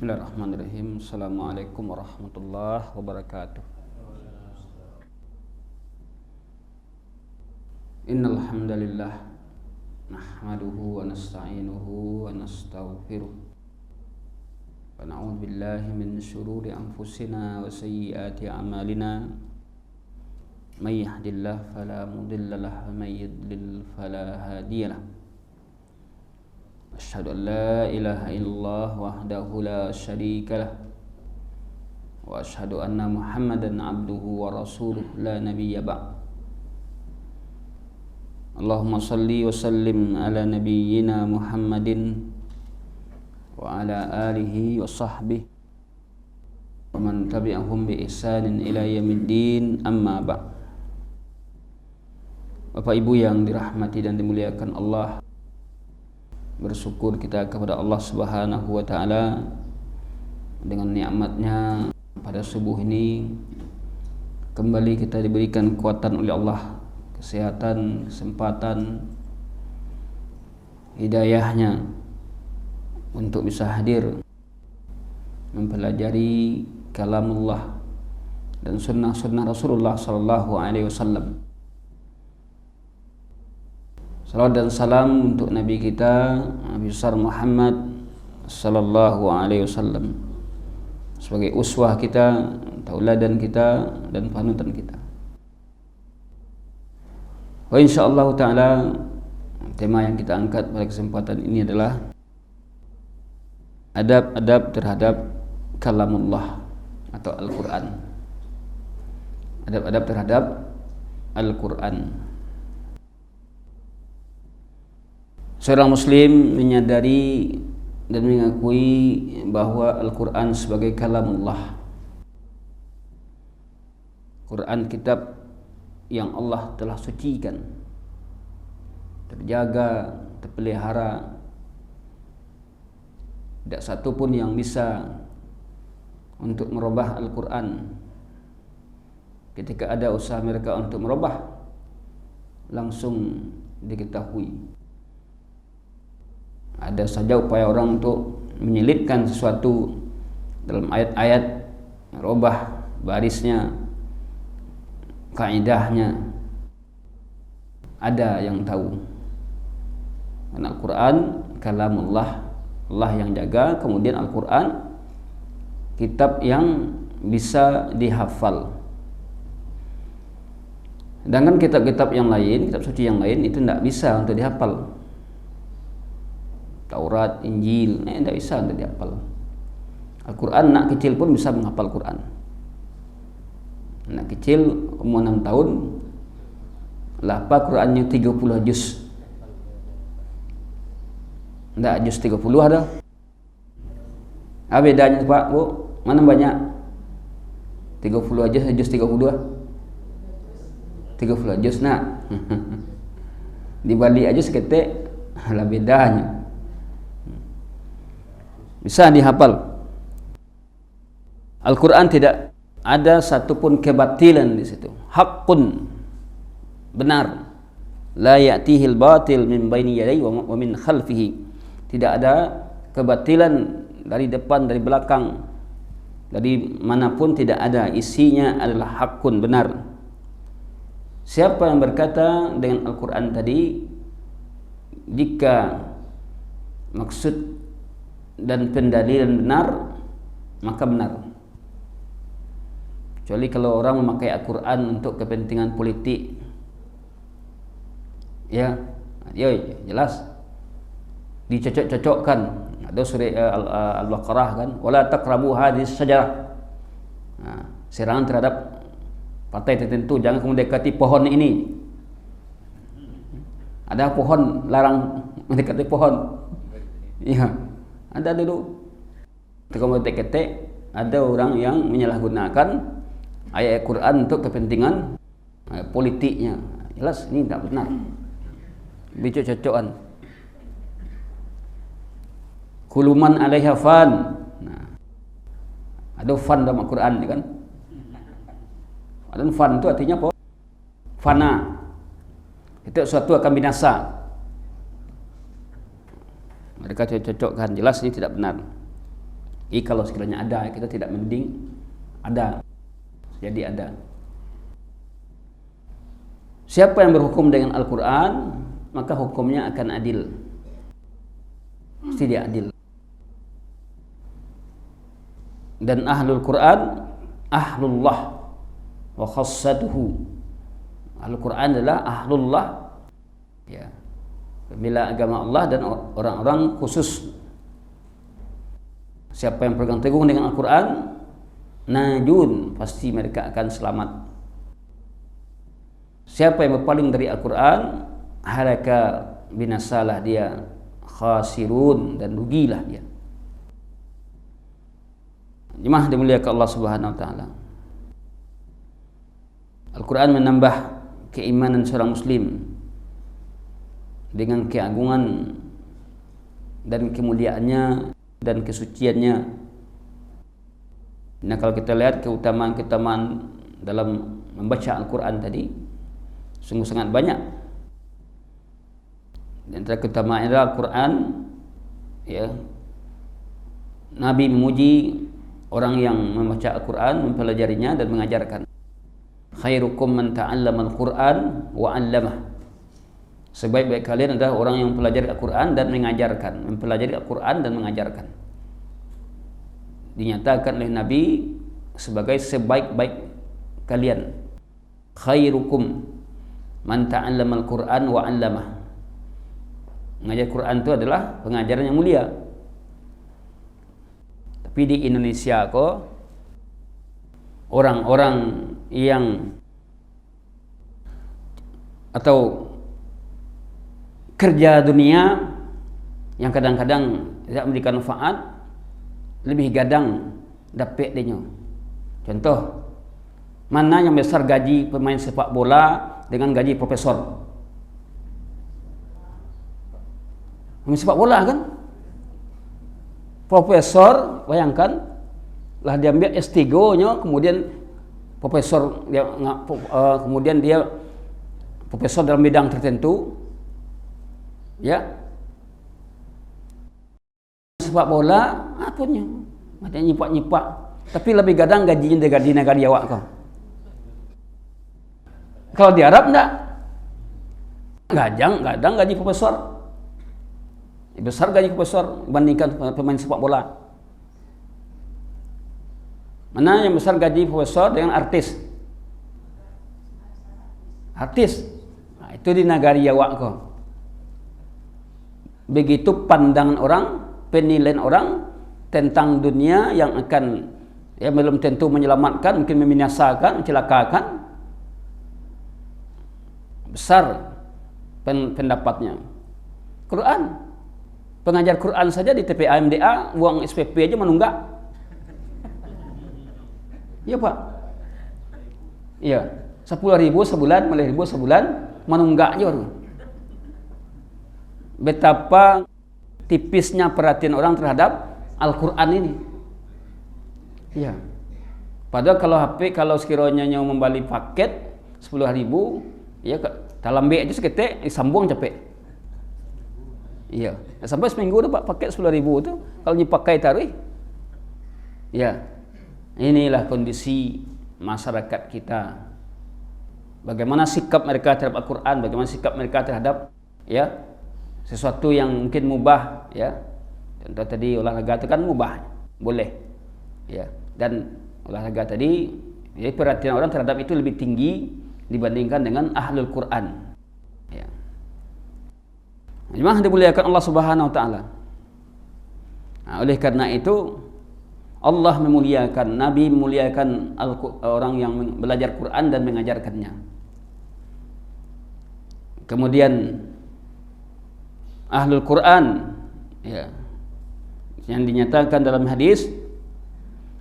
Bismillahirrahmanirrahim. Assalamualaikum warahmatullahi wabarakatuh. Innal hamdalillah nahmaduhu wa nasta'inuhu wa nastaghfiruh. Wa na'udzu billahi min shururi anfusina wa sayyiati a'malina. May yahdihillahu fala mudilla lahu wa may yudlil fala hadiya lahu. Asyhadu an la ilaha illallah wahdahu la syarika lah wa asyhadu anna Muhammadan abduhu wa rasuluh la nabiyya ba'd. Allahumma salli wa sallim ala nabiyyina Muhammadin wa ala alihi wa sahbihi wa man tabi'ahum bi ihsanin ila yaumiddin, amma ba'd. Bapak Ibu yang dirahmati dan dimuliakan Allah, bersyukur kita kepada Allah Subhanahu wa taala dengan nikmatnya pada subuh ini kembali kita diberikan kekuatan oleh Allah, kesehatan, kesempatan, hidayahnya untuk bisa hadir mempelajari kalamullah dan sunnah-sunnah Rasulullah sallallahu alaihi wasallam. Salawat dan salam untuk Nabi kita, Nabi besar Muhammad sallallahu alaihi wasallam, sebagai uswah kita, tauladan kita dan panutan kita. Wa insyaallah taala tema yang kita angkat pada kesempatan ini adalah adab-adab terhadap kalamullah atau Al-Qur'an. Adab-adab terhadap Al-Qur'an. Seorang muslim menyadari dan mengakui bahwa Al-Quran sebagai kalamullah, Quran kitab yang Allah telah sucikan, terjaga, terpelihara, tidak satu pun yang bisa untuk merubah Al-Quran. Ketika ada usaha mereka untuk merubah, langsung diketahui. Ada saja upaya orang untuk menyelipkan sesuatu dalam ayat-ayat, merubah barisnya, kaidahnya. Ada yang tahu. Karena Al-Quran kalamullah, Allah yang jaga. Kemudian Al-Quran kitab yang bisa dihafal. Sedangkan kitab-kitab yang lain, kitab suci yang lain itu tidak bisa untuk dihafal. Taurat, Injil, tidak bisa untuk dihafal. Al-Quran, anak kecil pun bisa menghafal Quran. Anak kecil umur 6 tahun lah apa Qurannya 30 juz. Tidak, juz 30 ada. Apa bedanya Pak, Bu? Mana banyak? 30 aja, juz 32. 30 juz nak. Dibalik aja seketik, lah bedanya. Bisa dihafal. Al-Quran tidak ada satupun kebatilan di situ. Haqqun, benar. La ya'tihil batil min baini yadayhi wa min khalfihi. Tidak ada kebatilan dari depan, dari belakang, dari manapun tidak ada. Isinya adalah haqqun, benar. Siapa yang berkata dengan Al-Quran tadi, jika maksud dan pendalilan benar, maka benar. Kecuali kalau orang memakai Al-Quran untuk kepentingan politik, ya, jelas dicocok-cocokkan. Ada surah Al-Baqarah kan, wala taqrabu hadhihi syajarah. Serangan terhadap partai tertentu, jangan kamu dekati pohon ini. Ada pohon, larang mendekati pohon. Iya. Ada dulu ketika ketik-ketik, ada orang yang menyalahgunakan ayat Quran untuk kepentingan politiknya. Jelas ini tidak benar. Dicocok-cocokan. Kuluman alaiha fan. Nah, ada fan dalam Al-Quran kan? Ada fan itu artinya apa? Fana. Itu sesuatu akan binasa. Mereka cocokkan, jelas ini tidak benar. Kalau sekiranya ada, kita tidak mending ada. Jadi ada. Siapa yang berhukum dengan Al-Quran, maka hukumnya akan adil. Mesti dia adil. Dan ahlul Quran ahlullah wa khassatuhu. Ahlul Quran adalah ahlullah, ya, pembela agama Allah dan orang-orang khusus. Siapa yang pegang teguh dengan Al-Quran, najun, pasti mereka akan selamat. Siapa yang berpaling dari Al-Quran, halaka, binasalah dia, khasirun, dan rugilah dia. Jemaah dimuliakan Allah Subhanahu wa taala. Al-Quran menambah keimanan seorang muslim dengan keagungan dan kemuliaannya dan kesuciannya. Nah, kalau kita lihat keutamaan-keutamaan dalam membaca Al-Quran tadi, sungguh sangat banyak. Di antara keutamaan adalah Al-Quran, ya, Nabi memuji orang yang membaca Al-Quran, mempelajarinya dan mengajarkan. Khairukum man ta'allama Al-Quran wa 'allamah. Sebaik-baik kalian adalah orang yang mempelajari Al-Quran dan mengajarkan. Mempelajari Al-Quran dan mengajarkan. Dinyatakan oleh Nabi sebagai sebaik-baik kalian. Khairukum man ta'allama Al-Quran wa 'allamah. Mengajar Quran itu adalah pengajaran yang mulia. Tapi di Indonesia kok orang-orang yang atau kerja dunia yang kadang-kadang tidak memberikan manfaat, lebih gadang dapat dia. Contoh, mana yang besar gaji pemain sepak bola dengan gaji profesor? Pemain sepak bola kan? Profesor, bayangkan lah dia ambil S3-nya, kemudian profesor dia, kemudian dia profesor dalam bidang tertentu, ya. Sepak bola apanya? Ada nyipak-nyipak, tapi lebih gadang gajinya dari negara awak kau. Kalau di Arab enggak, gadang gaji profesor. Besar gaji profesor dibandingkan pemain sepak bola. Mana yang besar gaji profesor dengan artis? Artis. Nah, itu di negara awak kau. Begitu pandangan orang, penilaian orang tentang dunia yang akan, ya, belum tentu menyelamatkan, mungkin membinasakan, mencelakakan. Besar pendapatnya. Quran. Pengajar Quran saja di TPA MDA uang SPP aja menunggak. Iya Pak. Iya, 10.000 sebulan, 15.000 sebulan menunggaknya baru. Betapa tipisnya perhatian orang terhadap Al-Quran ini. Iya. Padahal kalau sekiranya nyawa membeli paket 10.000, ya dalam B aja seketik disambung capek. Iya, sampai seminggu tu Pak paket 10.000 tu kalau dipakai taruh. Ya. Inilah kondisi masyarakat kita. Bagaimana sikap mereka terhadap Al-Quran, bagaimana sikap mereka terhadap, ya, sesuatu yang mungkin mubah, ya. Contoh tadi olahraga itu kan mubah, boleh. Ya. Dan olahraga tadi, ya, perhatian orang terhadap itu lebih tinggi dibandingkan dengan ahlul Quran. Ya. Jemaah dimuliakan Allah Subhanahu wa taala. Nah, oleh karena itu Allah memuliakan, Nabi memuliakan orang yang belajar Quran dan mengajarkannya. Kemudian ahlul Quran, ya, yang dinyatakan dalam hadis,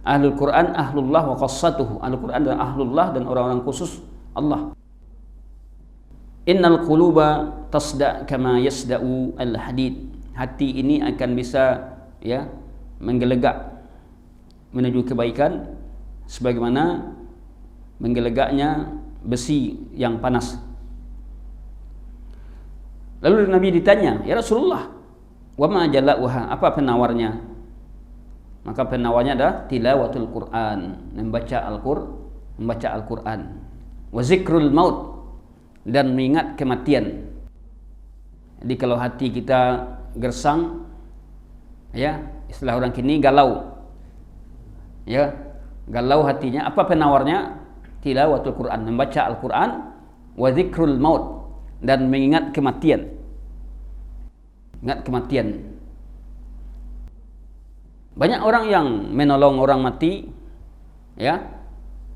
ahlul Quran ahlullah wa khassatuhu. Ahlul Quran adalah ahlullah dan orang-orang khusus Allah. Innal quluba tasda' kama yasda'u al-hadid. Hati ini akan bisa, ya, menggelegak menuju kebaikan sebagaimana menggelegaknya besi yang panas. Lalu Nabi ditanya, "Ya Rasulullah, wa ma jala'uha?" Apa penawarnya? Maka penawarnya adalah tilawatul Quran, membaca Al-Quran. Wa zikrul maut, dan mengingat kematian. Jadi kalau hati kita gersang, ya, istilah orang kini galau. Ya, galau hatinya, apa penawarnya? Tilawatul Quran, membaca Al-Quran, wa zikrul maut, dan mengingat kematian. Ingat kematian. Banyak orang yang menolong orang mati, ya,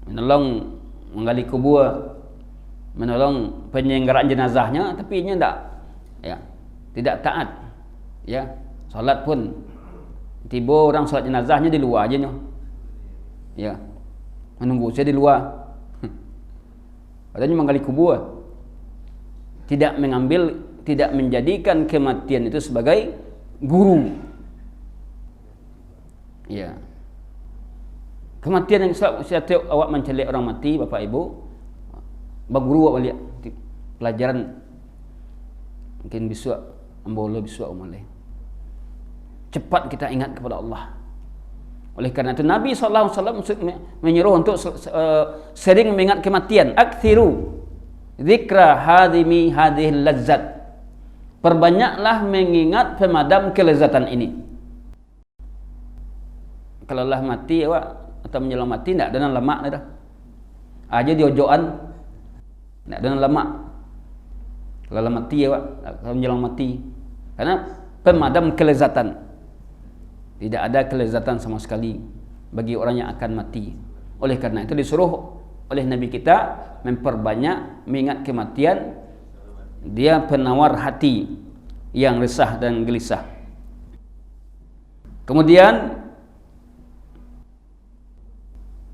menolong menggali kubur, menolong penyelenggaraan jenazahnya, tapi ini tidak taat, ya. Salat pun tiba orang salat jenazahnya di luar aja, ya, menunggu saya di luar. Padahal menggali kubur, tidak menjadikan kematian itu sebagai guru. Ya, kematian yang setiap awak mencelik orang mati, bapak ibu, baguru awak lihat pelajaran, mungkin besok ambola besok umale. Cepat kita ingat kepada Allah. Oleh karena itu Nabi SAW menyuruh untuk sering mengingat kematian. Aktsiru dzikra hadimi hadhil lazzat. Perbanyaklah mengingat pemadam kelezatan ini. Kalau lah mati awak atau menjelang mati, tidak ada lemak dah. Aja diojokan, tidak ada lemak. Kalau lah mati awak, kalau menjelang mati, karena pemadam kelezatan. Tidak ada kelezatan sama sekali bagi orang yang akan mati. Oleh karena itu disuruh oleh Nabi kita memperbanyak mengingat kematian. Dia penawar hati yang resah dan gelisah. Kemudian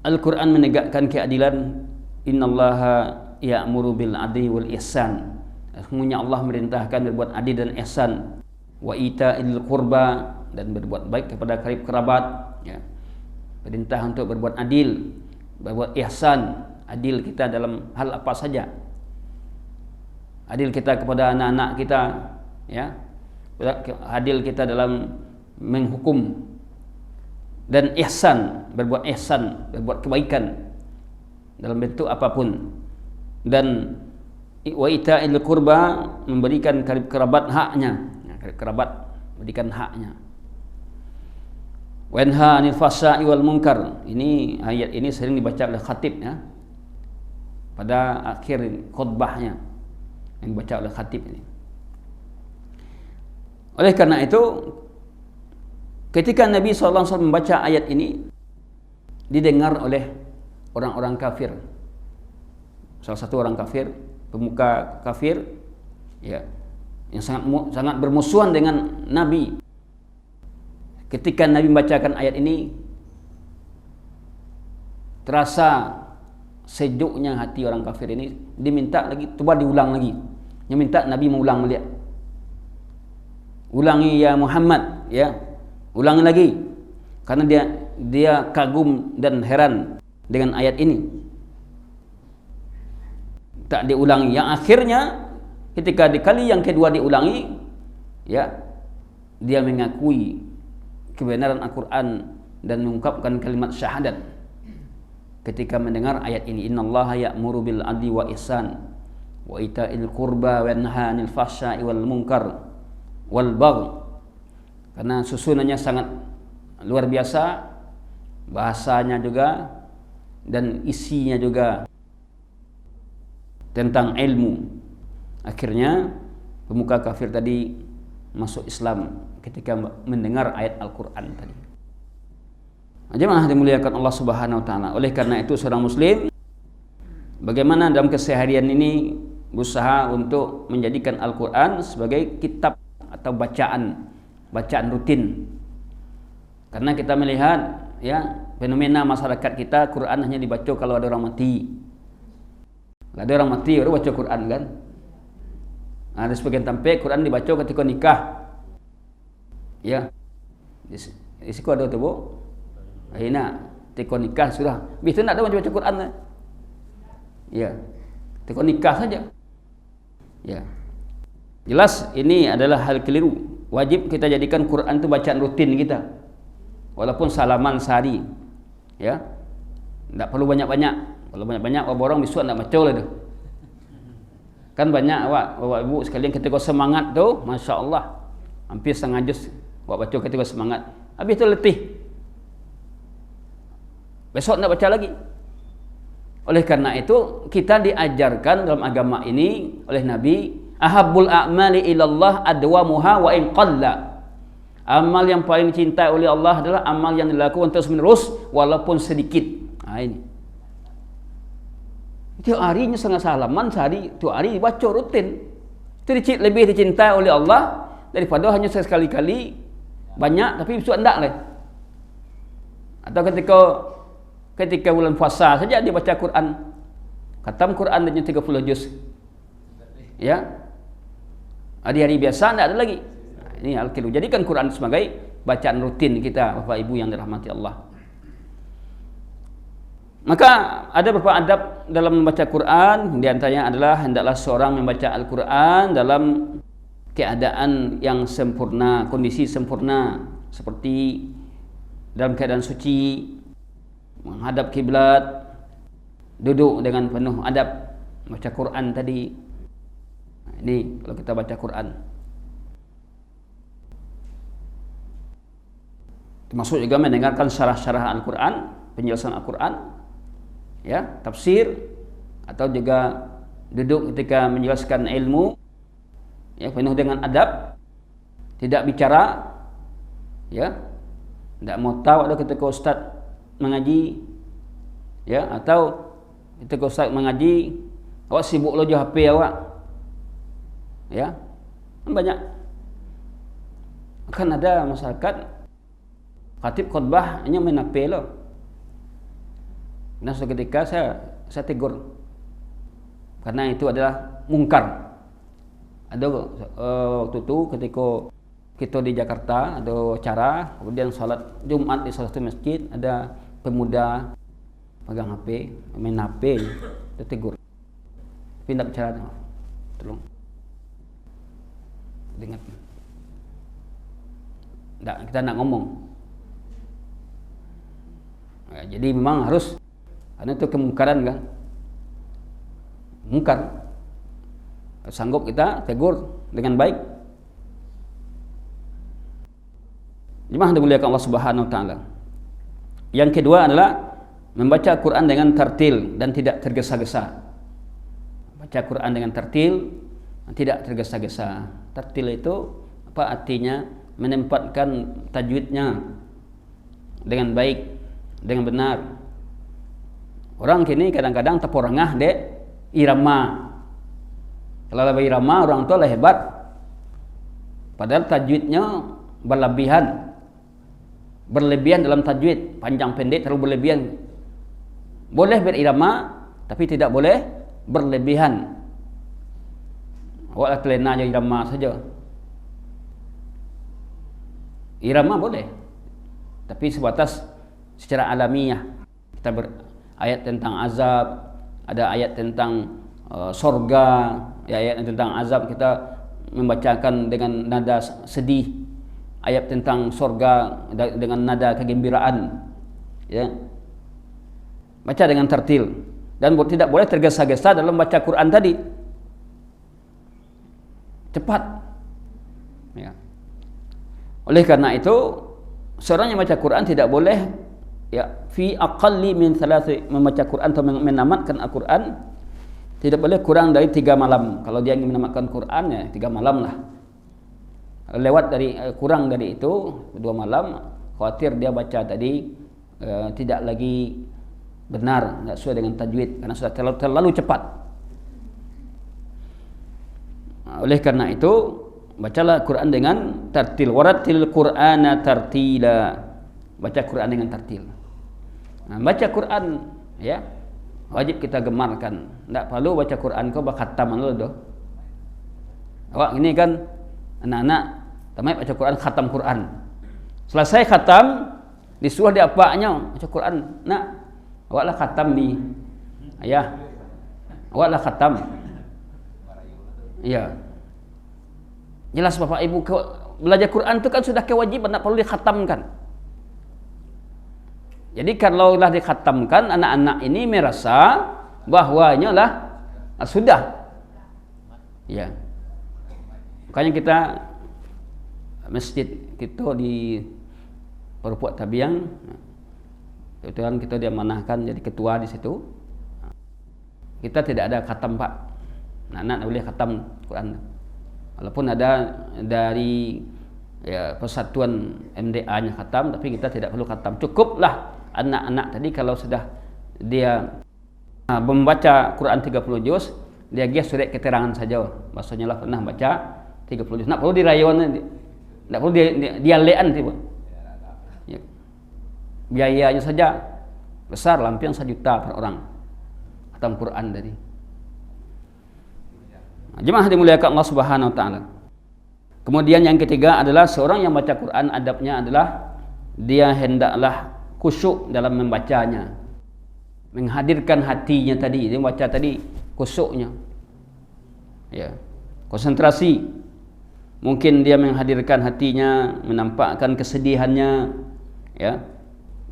Al-Quran menegakkan keadilan. Innallaha ya'muru bil adli wal ihsan. Sesungguhnya Allah merintahkan berbuat adil dan ihsan. Wa ita'il qurba, dan berbuat baik kepada karib kerabat, ya. Perintah untuk berbuat adil, berbuat ihsan. Adil kita dalam hal apa saja. Adil kita kepada anak-anak kita, ya. Adil kita dalam menghukum. Dan ihsan, berbuat ihsan, berbuat kebaikan dalam bentuk apapun. Dan wa ita'il qurba, memberikan karib kerabat haknya, karib kerabat berikan haknya. Wanha 'anil fahsya'i wal munkar. Ini ayat ini sering dibaca oleh khatib, ya, pada akhir khutbahnya yang dibaca oleh khatib ini. Oleh karena itu, ketika Nabi SAW membaca ayat ini, didengar oleh orang-orang kafir. Salah satu orang kafir, pemuka kafir, ya, yang sangat bermusuhan dengan Nabi. Ketika Nabi membacakan ayat ini, terasa sejuknya hati orang kafir ini. Diminta lagi, coba diulang lagi. Dia minta Nabi mengulang balik. Ulangi ya Muhammad, ya. Ulangi lagi, karena dia kagum dan heran dengan ayat ini. Tak diulangi. Yang akhirnya ketika di kali yang kedua diulangi, ya, dia mengakui kebenaran Al-Quran dan mengungkapkan kalimat syahadat ketika mendengar ayat ini. Innallaha ya'muru bil adli wa ihsan wa ita'il qurba wa yanha 'anil fahsya'i wal munkar wal baghi. Karena susunannya sangat luar biasa, bahasanya juga dan isinya juga tentang ilmu. Akhirnya pemuka kafir tadi masuk Islam ketika mendengar ayat Al-Quran tadi. Jemaah dimuliakan Allah Subhanahu wa taala. Oleh karena itu seorang muslim bagaimana dalam keseharian ini berusaha untuk menjadikan Al-Quran sebagai kitab atau bacaan rutin. Karena kita melihat, ya, fenomena masyarakat kita, Quran hanya dibaca kalau ada orang mati. Kalau ada orang mati baru baca Quran, kan? Ada sebagian tempat Quran dibaca ketika nikah. Ya. Di situ ada tu, Bu. Akhirnya ketika nikah sudah. Biasa nak ada baca Quran. Ya. Ketika nikah saja. Ya. Jelas ini adalah hal keliru. Wajib kita jadikan Quran itu bacaan rutin kita. walaupun salaman sehari, ya, tidak perlu banyak-banyak. Kalau banyak-banyak orang besok nak baca lah tu. Kan banyak bapak ibu sekalian ketika semangat tu, masya Allah, hampir setengah juz buat baca ketika semangat. Habis tu letih. Besok nak baca lagi. Oleh karena itu kita diajarkan dalam agama ini oleh Nabi, ahabbul a'mali ilallah adwamuha wa in qalla. Amal yang paling dicintai oleh Allah adalah amal yang dilakukan terus-menerus walaupun sedikit. Ini. Tiap harinya setengah salaman sehari, tiap hari dibaca rutin. Itu lebih dicintai oleh Allah daripada hanya sekali-kali banyak tapi besok enggak lah. Atau ketika bulan puasa saja dia baca Quran, khatam Quran dan 30 juz, ya, hari-hari biasa tidak ada lagi. Ini al-kilu. Jadikan Quran sebagai bacaan rutin kita, bapak ibu yang dirahmati Allah. Maka ada beberapa adab dalam membaca Quran. Di antaranya adalah hendaklah seorang membaca Al-Quran dalam keadaan yang sempurna, kondisi sempurna, seperti dalam keadaan suci, menghadap kiblat, duduk dengan penuh adab, baca Quran tadi. Ini kalau kita baca Quran. Termasuk juga mendengarkan syarah-syarah Al-Quran, penjelasan Al-Quran, ya, tafsir, atau juga duduk ketika menjelaskan ilmu, ya, penuh dengan adab, tidak bicara, ya, tidak mau tahu ada ketika ustaz mengaji, ya, atau ketika ustaz mengaji awak sibuk lojo HP awak, ya, banyak. Akan ada masyarakat khatib khutbah hanya main HP loh. Nah, suatu ketika saya tegur karena itu adalah mungkar. Ada waktu itu ketika kita di Jakarta ada acara, kemudian salat Jumat di salah satu masjid, ada pemuda pegang HP, main HP, kita tegur. Pindah bicara, tolong dengar. Kita nak ngomong. Ya, jadi memang harus, karena itu kemungkaran kan, mungkar. Sanggup kita tegur dengan baik. Jemaah dimuliakan Allah Subhanahu wa taala. Yang kedua adalah membaca Quran dengan tartil dan tidak tergesa-gesa. Baca Quran dengan tartil dan tidak tergesa-gesa. Tartil itu apa artinya? Menempatkan tajwidnya dengan baik, dengan benar. Orang kini kadang-kadang terporengah dek irama. Kalau lebih irama orang tua lah hebat. Padahal tajwidnya berlebihan dalam tajwid, panjang pendek terlalu berlebihan. Boleh berirama tapi tidak boleh berlebihan. Awaklah terlena je irama saja. Irama boleh, tapi sebatas secara alamiah. Kita ayat tentang azab, ada ayat tentang sorga, ya, ayat tentang azab kita membacakan dengan nada sedih, ayat tentang sorga dengan nada kegembiraan, ya, baca dengan tartil dan tidak boleh tergesa-gesa dalam baca Quran tadi, cepat, ya. Oleh karena itu seorang yang baca Quran tidak boleh, ya, fi aqalli min thalathi, membaca Quran atau menamatkan Al-Quran tidak boleh kurang dari 3 malam. Kalau dia ingin menamatkan Quran, ya 3 malam lah. Lewat dari kurang dari itu 2 malam, khawatir dia baca tadi tidak lagi benar, tidak sesuai dengan tajwid karena sudah terlalu cepat. Oleh karena itu bacalah Quran dengan tartil. Warattil Qur'ana tartila. Baca Quran dengan tartil. Nah, baca Quran, ya, wajib kita gemarkan. Tak perlu baca Quran kau khatam dulu doh. Awak ini kan anak-anak tamai baca Quran, khatam Quran. Selesai khatam, disuruh dia apanya baca Quran. Nak, awaklah khatam di ayah. Awaklah khatam. Ya. Jelas Bapak Ibu, belajar Quran itu kan sudah kewajiban, tak perlu dikhatamkan. Jadi kalaulah dikhatamkan, anak-anak ini merasa bahwanya lah sudah. Ya. Makanya kita masjid kita di Perempuan Tabiang, kebetulan kita diamanahkan jadi ketua di situ. Kita tidak ada khatam Pak. Anak-anak boleh khatam Quran. Walaupun ada dari persatuan MDA-nya khatam, tapi kita tidak perlu khatam. Cukuplah anak-anak tadi kalau sudah dia membaca Quran 30 juz, dia surat keterangan saja. Maksudnya lah pernah baca 30 juz. Nak perlu dirayawan, tidak perlu dialean tiba. Ya. Biayanya saja besar, lampiang 1 juta per orang khatam Quran tadi. Jemaah dimuliakan Allah Subhanahu wa taala. Kemudian yang ketiga adalah seorang yang baca Quran, adabnya adalah dia hendaklah khusyuk dalam membacanya. Menghadirkan hatinya tadi, dia baca tadi khusyuknya. Ya. Konsentrasi. Mungkin dia menghadirkan hatinya, menampakkan kesedihannya, ya.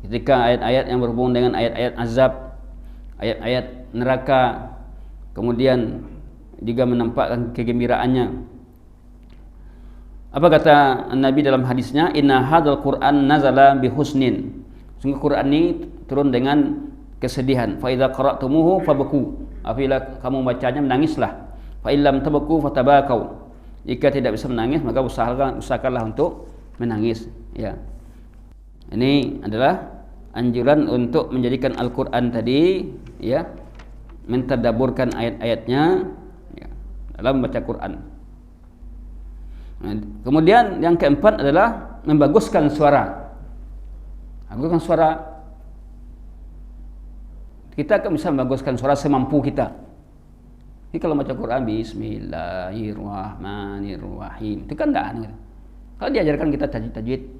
Ketika ayat-ayat yang berhubung dengan ayat-ayat azab, ayat-ayat neraka, kemudian juga menampakkan kegembiraannya. Apa kata Nabi dalam hadisnya? Inna hadzal Qur'an nazala bihusnin. Sungguh Quran ini turun dengan kesedihan. Fa idza qara'tumuhu fabku. Apabila kamu bacanya menangislah. Fa illam tabku fatabakau. Jika tidak bisa menangis maka usahakanlah untuk menangis, ya. Ini adalah anjuran untuk menjadikan Al-Qur'an tadi, ya, mentadabburkan ayat-ayatnya, ya, dalam membaca Quran. Nah, kemudian yang keempat adalah membaguskan suara. Baguskan suara. Kita akan bisa membaguskan suara semampu kita. Jadi kalau baca Quran Bismillahirrahmanirrahim, itu kan tidak. Kalau diajarkan kita tajwid,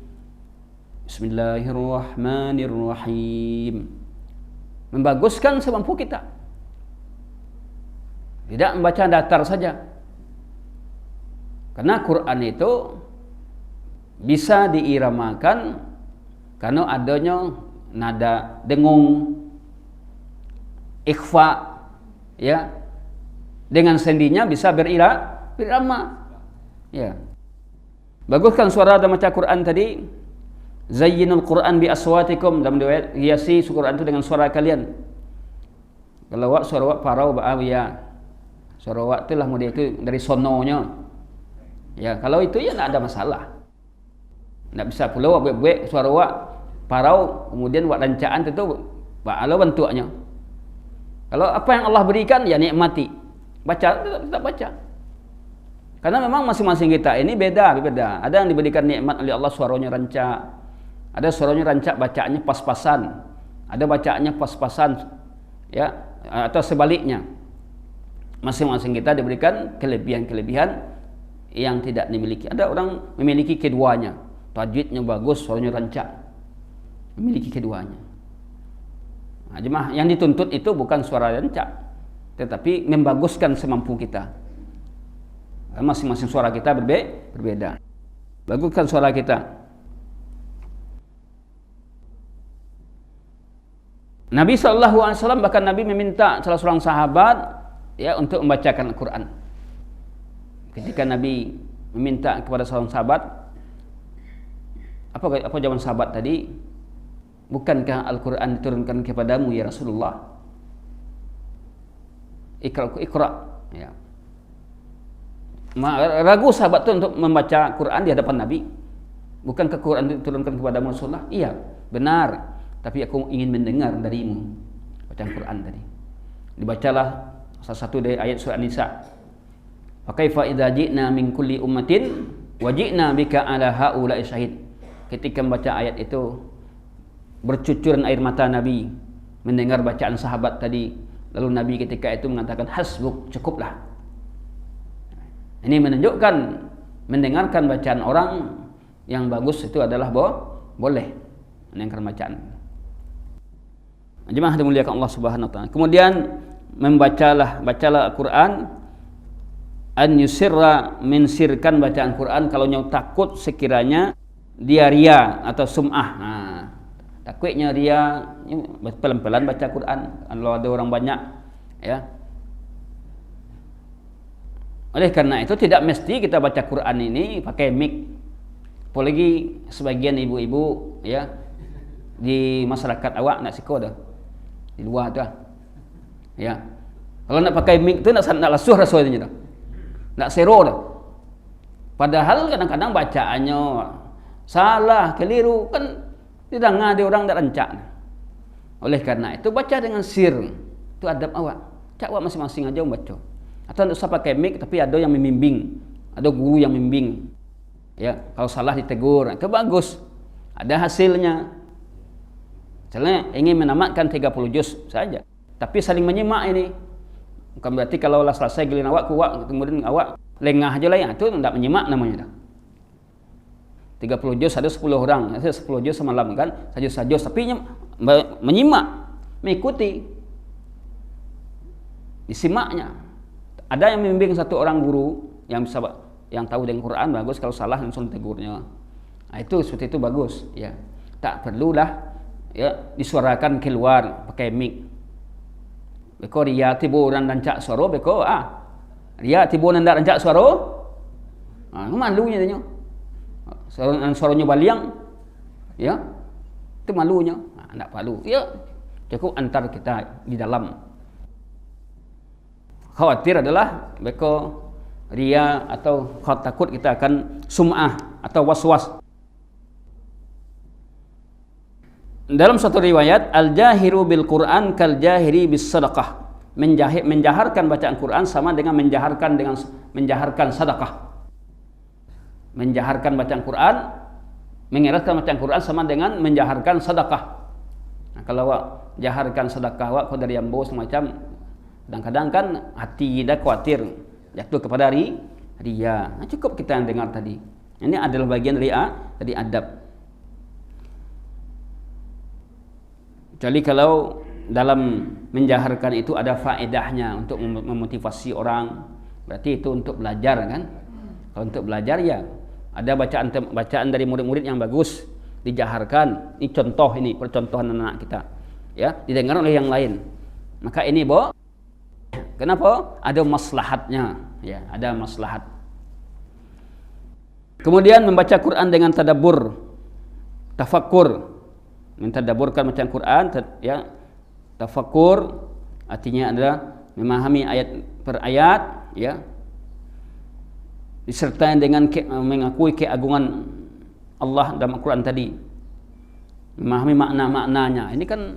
Bismillahirrahmanirrahim, membaguskan semampu kita. Tidak membaca datar saja. Karena Quran itu bisa diiramakan karena adanya nada dengung, ikhfa, ya. Dengan sendinya bisa berirama. Ya. Baguskan suara dalam baca Quran tadi. Zayyinul Quran bi aswatikum, dalam riwayat hiasi Quran itu dengan suara kalian. Kalau suara wak parau ba'awiya. Suara wak itulah model itu dari sononya. Ya, kalau itu ya tidak ada masalah. Tidak bisa pula buat suara wak parau kemudian wak lancaan itu ba'ala bentuknya. Kalau apa yang Allah berikan ya nikmati. Baca tetap baca. Karena memang masing-masing kita ini beda. Ada yang diberikan nikmat oleh Allah suaranya rancak. Ada suaranya rancak, bacaannya pas-pasan. Ada bacaannya pas-pasan, ya, atau sebaliknya. Masing-masing kita diberikan kelebihan-kelebihan yang tidak dimiliki. Ada orang memiliki keduanya. Tajwidnya bagus, suaranya rancak. Memiliki keduanya. Nah, jemaah yang dituntut itu bukan suara rancak, tetapi membaguskan semampu kita. Masing-masing suara kita berbeda. Baguskan suara kita. Nabi SAW bahkan Nabi meminta salah seorang sahabat, ya, untuk membacakan Al-Quran. Ketika Nabi meminta kepada seorang sahabat, apa jawaban sahabat tadi? Bukankah Al-Quran diturunkan kepadamu ya Rasulullah? Iqra. Ya. Ragu sahabat itu untuk membaca Quran di hadapan Nabi. Bukankah Quran diturunkan kepada Rasulullah? Iya, benar. Tapi aku ingin mendengar darimu bacaan Quran tadi. Dibacalah salah satu dari ayat surah An-Nisa. Fa kaifa idza ji'na min kulli ummatin wa ji'na bika ala haula'i syahid. Ketika membaca ayat itu bercucuran air mata Nabi mendengar bacaan sahabat tadi. Lalu Nabi ketika itu mengatakan hasbuk, cukuplah. Ini menunjukkan mendengarkan bacaan orang yang bagus itu adalah boleh mendengarkan bacaan. Jemaah dimuliakan Allah Subhanahu wa taala. Kemudian bacalah Al-Qur'an an yusirra mensirkan bacaan Quran kalau takut sekiranya dia ria atau sum'ah. Nah, Takutnya dia pelan-pelan baca Quran kalau ada orang banyak, ya. Oleh karena itu tidak mesti kita baca Quran ini pakai mic. Apalagi sebagian ibu-ibu, ya, di masyarakat awak nak siko dah. Di luar tu lah. Ya. Kalau nak pakai mic tu nak lasuh rasanya dah. Nak sero dah. Padahal kadang-kadang bacaannya salah, keliru, kan didengar dia orang tak rancak. Oleh karena itu baca dengan sir. Itu adab awak. Cak awak masing-masing aja membaca. Atau tak usah pakai mic tapi ada yang membimbing. Ada guru yang membimbing. Ya, kalau salah ditegur, itu bagus. Ada hasilnya. Misalnya ingin menamatkan 30 juz saja. Tapi saling menyimak ini. Bukan berarti kalau lah selesai giliran awak kuat, kemudian awak lengah aja lah, ya. Itu tidak menyimak namanya dah. 30 juz ada 10 orang, ada 10 juz semalam kan, sajus-sajus, tapi menyimak, mengikuti, disimaknya. Ada yang membimbing satu orang guru yang bisa, yang tahu dengan Quran, bagus. Kalau salah langsung tegurnya. Nah, itu seperti itu bagus, ya. Tak perlulah, ya, disuarakan keluar pakai mic. Beko ria tibu orang rancak suara, beko ria tibu orang rancak suara, malunya dia. Suaranya baliang, ya, itu malunya. Tak perlu, ya, cukup antar kita di dalam. Khawatir adalah beko ria atau takut kita akan sum'ah atau was-was. Dalam satu riwayat, al-jahiru bil Quran kal jahiri bis sadaqah. Menjaharkan bacaan Quran sama dengan menjaharkan sedekah. Menjaharkan bacaan Quran, mengeraskan bacaan Quran sama dengan menjaharkan sedekah. Nah, kalau awak jaharkan sedekah awak dari ambo semacam, kadang-kadang kan hati kita khawatir jatuh kepada ria. Nah, cukup kita yang dengar tadi. Ini adalah bagian dari adab. Kecuali kalau dalam menjaharkan itu ada faedahnya untuk memotivasi orang, berarti itu untuk belajar kan. Kalau untuk belajar, ya, ada bacaan dari murid-murid yang bagus dijaharkan. Ini contoh, ini percontohan anak kita, ya, didengar oleh yang lain. Maka ini kenapa? Ada maslahatnya, ya, ada maslahat. Kemudian membaca Quran dengan tadabbur, tafakkur, mentadabburkan bacaan Quran, ya. Tafakkur artinya adalah memahami ayat per ayat, ya, disertai dengan mengakui keagungan Allah dalam Al-Quran tadi, memahami makna-maknanya. Ini kan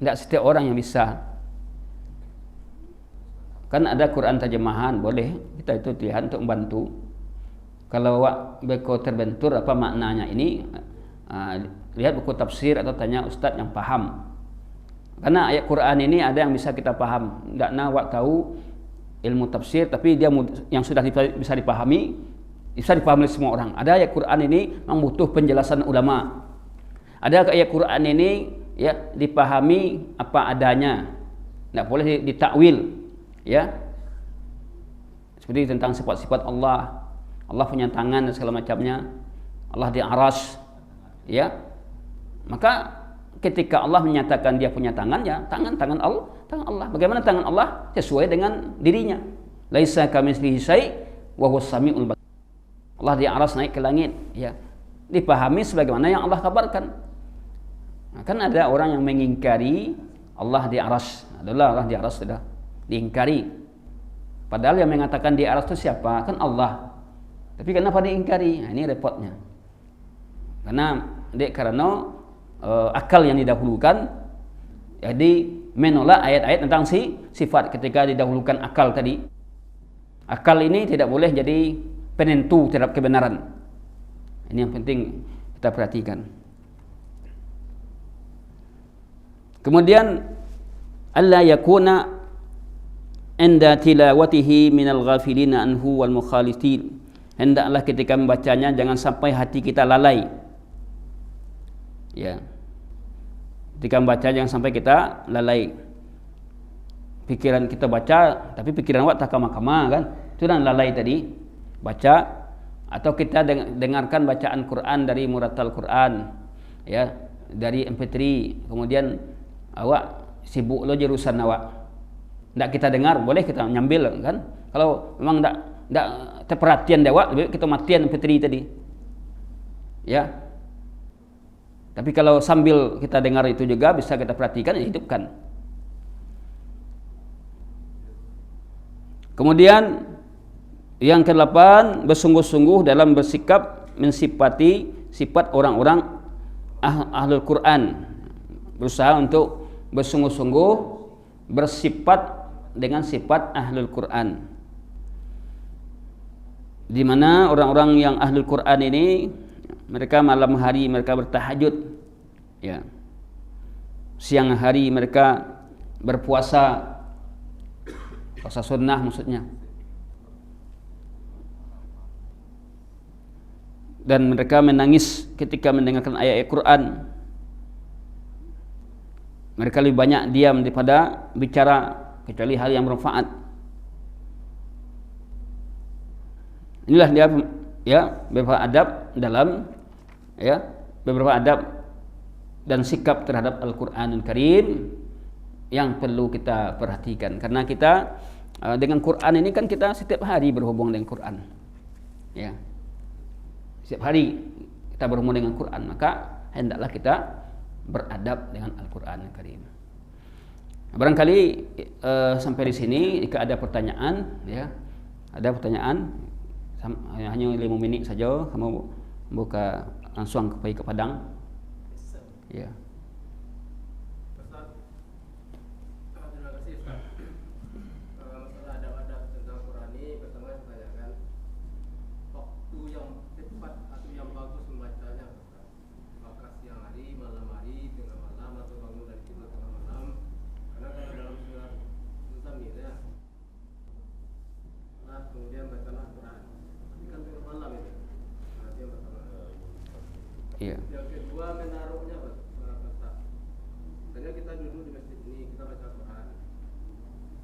tidak setiap orang yang bisa. Kan ada Quran terjemahan, boleh kita itu pilihan untuk membantu. Kalau awak beko terbentur apa maknanya ini, lihat buku tafsir atau tanya ustaz yang paham. Karena ayat Quran ini ada yang bisa kita paham. Tidak nak awak tahu ilmu tafsir, tapi dia yang sudah bisa dipahami oleh semua orang. Ada ayat Quran ini memang butuh penjelasan ulama. Ada ayat Quran ini, ya, dipahami apa adanya, tidak boleh ditakwil, ya. Seperti tentang sifat-sifat Allah. Allah punya tangan dan segala macamnya. Allah di aras, ya. Maka ketika Allah menyatakan dia punya tangan, ya, tangan Allah. Bagaimana tangan Allah? Sesuai dengan dirinya. Laisa kamitslihi syai' wa huwas samiul basir. Allah di aras naik ke langit, ya. Dipahami sebagaimana yang Allah kabarkan. Nah, kan ada orang yang mengingkari Allah di aras. Adalah Allah di aras sudah diingkari. Padahal yang mengatakan di aras itu siapa? Kan Allah. Tapi kenapa diingkari? Nah, ini repotnya. Karena akal yang didahulukan, jadi menolak ayat-ayat tentang sifat ketika didahulukan akal tadi. Akal ini tidak boleh jadi penentu terhadap kebenaran. Ini yang penting kita perhatikan. Kemudian alla yakuna inda tilawatihi minal ghafilina anhu wal mukhalitin. Hendaklah ketika membacanya jangan sampai hati kita lalai. Ya. Ketika membaca jangan sampai kita lalai. Pikiran kita baca, tapi pikiran awak tak kama-kama kan? Itu dan lalai tadi. Baca atau kita dengarkan bacaan Quran dari muratal Quran, ya, dari MP3, kemudian awak sibuk lo jurusan awak, ndak kita dengar, boleh kita nyambil kan. Kalau memang ndak terperhatian awak, kita matian MP3 tadi, ya. Tapi kalau sambil kita dengar itu juga bisa kita perhatikan, hidupkan. Kemudian yang ke-8, bersungguh-sungguh dalam bersikap mensifati sifat orang-orang ahlul Quran. Berusaha untuk bersungguh-sungguh bersifat dengan sifat ahlul Quran. Di mana orang-orang yang ahlul Quran ini, mereka malam hari mereka bertahajud, ya. Siang hari mereka berpuasa, puasa sunnah maksudnya. Dan mereka menangis ketika mendengarkan ayat Al-Quran. Mereka lebih banyak diam daripada bicara, kecuali hal yang bermanfaat. Inilah dia, ya, beberapa adab dalam, ya, beberapa adab dan sikap terhadap Al-Quranul Karim yang perlu kita perhatikan. Karena kita dengan Quran ini kan kita setiap hari berhubung dengan Quran, ya. Setiap hari kita berhubung dengan Quran, maka hendaklah kita beradab dengan Al-Quranul Karim. Barangkali sampai di sini, jika ada pertanyaan, ya, ada pertanyaan, hanya 5 menit saja, kamu buka langsung ke Padang, ya. Iya. Yang kedua, menaruhnya, Pak. Misalnya kita duduk di masjid ini, kita baca Quran.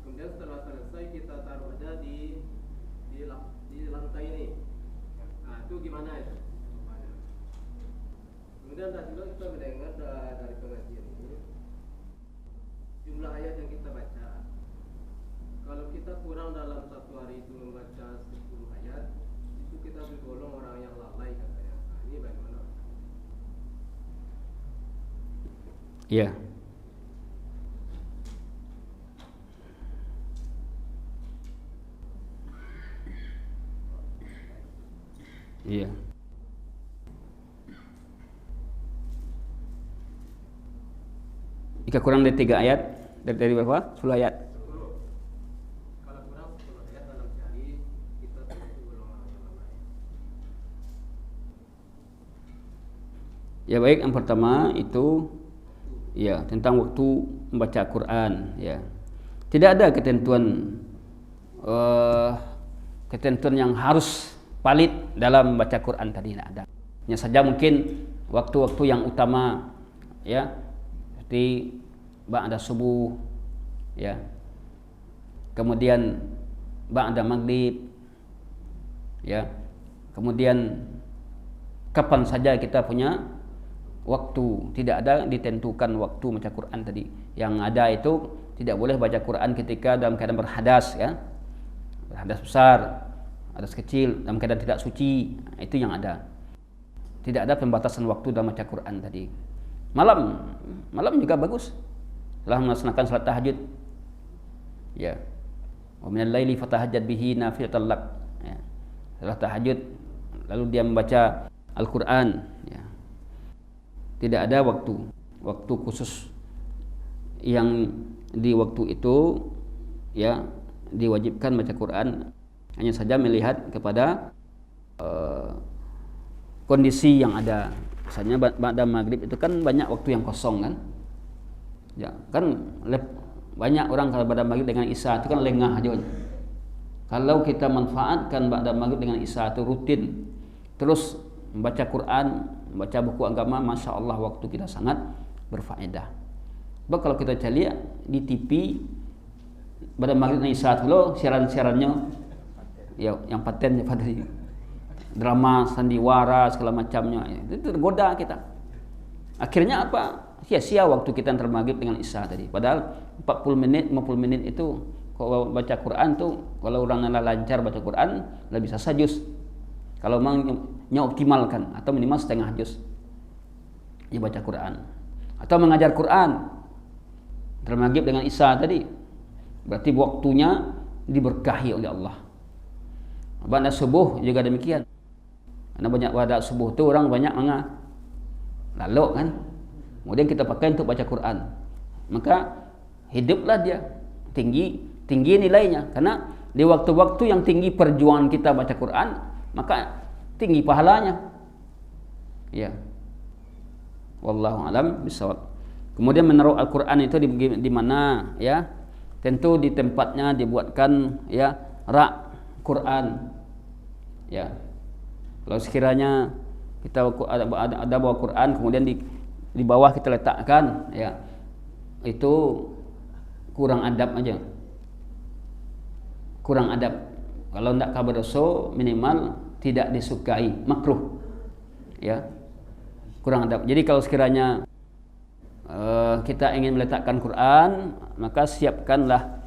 Kemudian setelah selesai kita taruh aja di lantai ini. Nah, itu gimana itu? Kemudian juga kita mendengar dari pengajian ini jumlah ayat yang kita baca. Kalau kita kurang dalam satu hari itu membaca 10 ayat, itu kita tergolong orang yang lalai katanya. Nah, ini bagaimana? Iya. Iya. Jika kurang dari 3 ayat, dari berapa? 10 ayat. Kalau kurang 10 ayat dalam sehari, kita tergolong orang yang lalai. Ya baik, yang pertama itu, ya, tentang waktu membaca Quran, ya. Tidak ada ketentuan yang harus valid dalam membaca Quran tadi, tidak ada. Hanya saja mungkin waktu-waktu yang utama, ya, seperti ba'da subuh, ya. Kemudian ba'da maghrib, ya. Kemudian kapan saja kita punya waktu, tidak ada ditentukan waktu baca Quran tadi. Yang ada itu tidak boleh baca Quran ketika dalam keadaan berhadas, ya. Berhadas besar, hadas kecil, dalam keadaan tidak suci, itu yang ada. Tidak ada pembatasan waktu dalam baca Quran tadi. Malam juga bagus. Setelah melaksanakan salat tahajud, ya. Wa minal laili fatahajjad bihi nafilatan lak, ya. Setelah tahajud lalu dia membaca Al-Quran, ya. Tidak ada waktu khusus yang di waktu itu, ya, diwajibkan baca Quran. Hanya saja melihat kepada kondisi yang ada. Misalnya pada maghrib itu kan banyak waktu yang kosong, kan, ya, kan banyak orang kalau pada maghrib dengan isya itu kan lengah aja. Kalau kita manfaatkan pada maghrib dengan isya itu rutin, terus membaca Quran, membaca buku agama, masya Allah waktu kita sangat berfaedah. Sebab kalau kita cari di TV pada maghrib dan isya dulu siaran-siarannya, ya, yang paten pada drama sandiwara segala macamnya, itu tergoda kita. Akhirnya apa? Sia-sia waktu kita antara maghrib dengan isya tadi. Padahal 40 menit, 50 menit itu kalau baca Quran tuh, kalau orang lancar baca Quran, lebih bisa sajus. Kalau memangnya optimalkan atau minimal setengah juz dia baca Quran. Atau mengajar Quran antara maghrib dengan isya tadi. Berarti waktunya diberkahi oleh Allah. Pada subuh juga demikian. Karena banyak pada subuh tu orang banyak lalu kan. Kemudian kita pakai untuk baca Quran. Maka hiduplah dia tinggi nilainya. Karena di waktu-waktu yang tinggi perjuangan kita baca Quran, maka tinggi pahalanya. Ya. Wallahu alam bisawab. Kemudian menaruh Al-Quran itu di mana ya? Tentu di tempatnya dibuatkan ya rak Quran. Ya. Kalau sekiranya kita ada bawa Quran kemudian di bawah kita letakkan ya. Itu kurang adab aja. Kurang adab. Kalau tidak kabar dosa minimal tidak disukai, makruh. Ya. Kurang adab. Jadi kalau sekiranya kita ingin meletakkan Quran, maka siapkanlah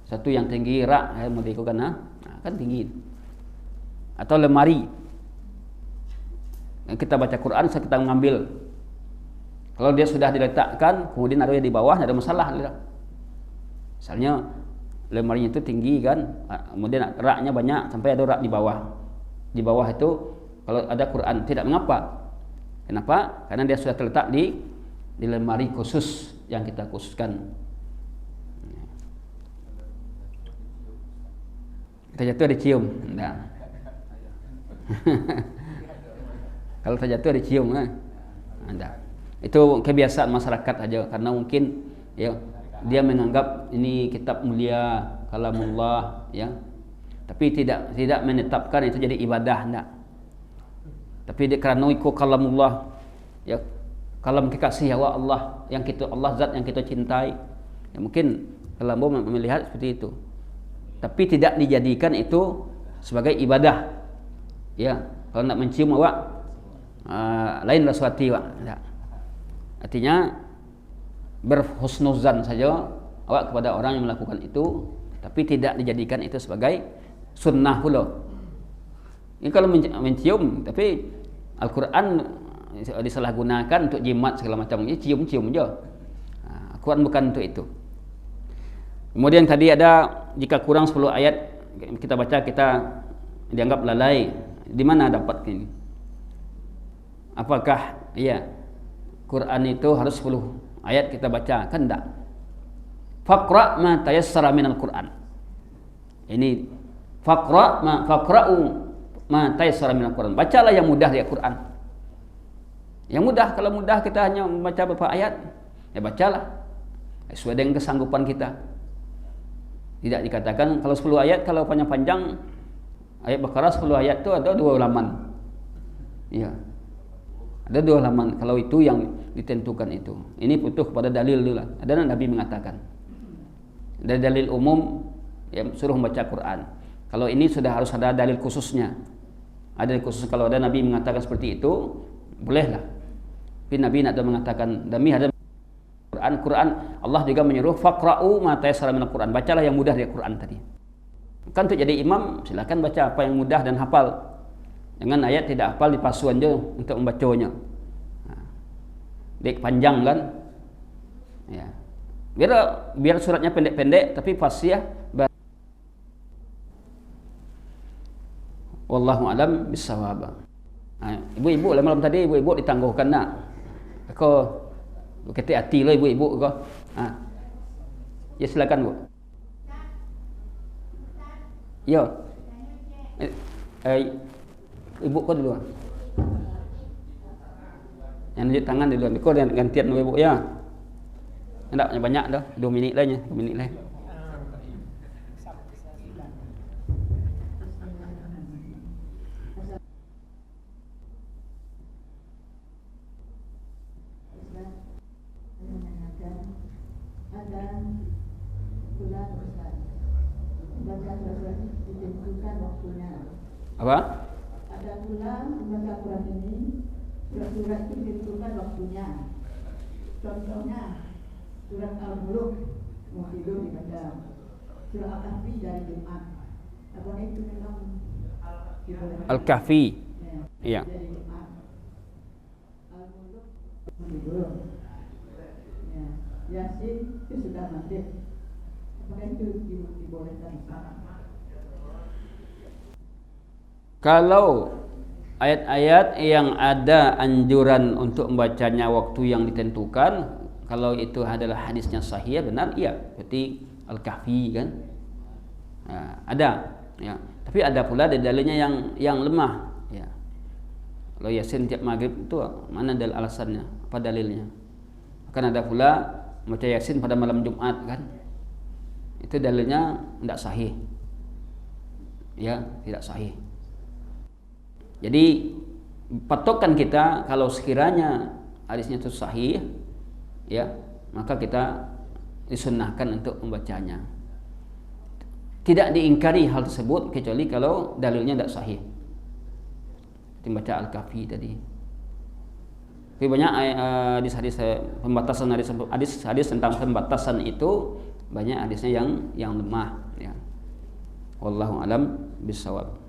satu yang tinggi rak ya, mau diikutkan kan tinggi. Atau lemari. Kita baca Quran, kita mengambil. Kalau dia sudah diletakkan, kemudian ada di bawah, tidak ada masalah. Misalnya lemarinya itu tinggi kan, kemudian raknya banyak sampai ada rak di bawah. Di bawah itu kalau ada Quran tidak mengapa. Kenapa? Karena dia sudah terletak di lemari khusus yang kita khususkan. Kita jatuh dicium. Nah. Kalau terjatuh dicium Anda. Itu kebiasaan masyarakat aja karena mungkin ya dia menganggap ini kitab mulia kalamullah ya. Tapi tidak menetapkan itu jadi ibadah enggak. Tapi kerana ikut kalamullah ya, kalam kekasih Allah yang kita Allah zat yang kita cintai. Ya mungkin kalambo melihat seperti itu. Tapi tidak dijadikan itu sebagai ibadah. Ya, kalau nak mencium awak lain raswati awak. Ya. Artinya berhusnuzan saja awak kepada orang yang melakukan itu, tapi tidak dijadikan itu sebagai sunnah pula. Ini kalau mencium, tapi Al-Quran disalahgunakan untuk jimat segala macam. Ini cium-cium je. Al-Quran bukan untuk itu. Kemudian tadi ada jika kurang 10 ayat kita baca kita dianggap lalai. Di mana dapat ini? Apakah ya Quran itu harus 10 ayat kita baca? Kan enggak. Faqra ma tayassara minal Quran. Ini faqra'u ma tayassara minal Quran. Bacalah yang mudah dari Quran. Yang mudah, kalau mudah kita hanya membaca beberapa ayat, ya bacalah sesuai dengan kesanggupan kita. Tidak dikatakan kalau 10 ayat, kalau panjang-panjang ayat Baqarah 10 ayat itu ada 2 halaman. Ya. Ada 2 halaman kalau itu yang ditentukan itu. Ini butuh kepada dalil dulu lah. Ada Nabi mengatakan. Dari dalil umum ya suruh membaca Quran. Kalau ini sudah harus ada dalil khususnya. Ada dalil khusus kalau ada Nabi mengatakan seperti itu, bolehlah. Tapi Nabi nak mengatakan demi ada Quran Allah juga menyuruh faqra'u ma tayassara minal Quran. Bacalah yang mudah dari Quran tadi. Kan untuk jadi imam silakan baca apa yang mudah dan hafal. Jangan ayat tidak hafal dipasuan je untuk membacanya. Dek panjang kan? Ya. Biar suratnya pendek-pendek tapi fasih. Wallahu alam bisawab. Ibu-ibu malam tadi ibu-ibu ditangguhkan nak. Aku ketik hati lah ibu-ibu kau. Ya silakan Bu. Ya. Ibu kau dulu. Yang tunjuk tangan dulu. Kau gantian ibu ya. Tidak banyak dah. 2 minit lah. 2 minit lah. Apa? Ada bulan membaca Quran ini surat itu ditentukan waktunya. Contohnya surat Al-Muluk mau tidur dibaca, surat Al-Kahfi dari Jumat. Apakah itu memang dibolehkan? Al-Kahfi. Iya. Dari Jumat. Al-Muluk mau tidur. Ya. Yasin itu sudah maghrib. Apakah itu dibolehkan? Kalau ayat-ayat yang ada anjuran untuk membacanya waktu yang ditentukan, kalau itu adalah hadisnya sahih benar, iya. Seperti Al-Kahfi kan, nah, ada. Ya. Tapi ada pula dalilnya yang lemah. Ya. Kalau Yasin tiap maghrib itu mana dalil alasannya? Apa dalilnya? Kan ada pula baca Yasin pada malam Jumat kan, itu dalilnya tidak sahih. Ya, tidak sahih. Jadi patokan kita kalau sekiranya hadisnya itu sahih, ya, maka kita disunnahkan untuk membacanya. Tidak diingkari hal tersebut kecuali kalau dalilnya tidak sahih. Membaca Al-Kahfi tadi. Tapi banyak hadis-hadis pembatasan, hadis tentang pembatasan itu banyak hadisnya yang lemah. Ya. Wallahu alam bisawab.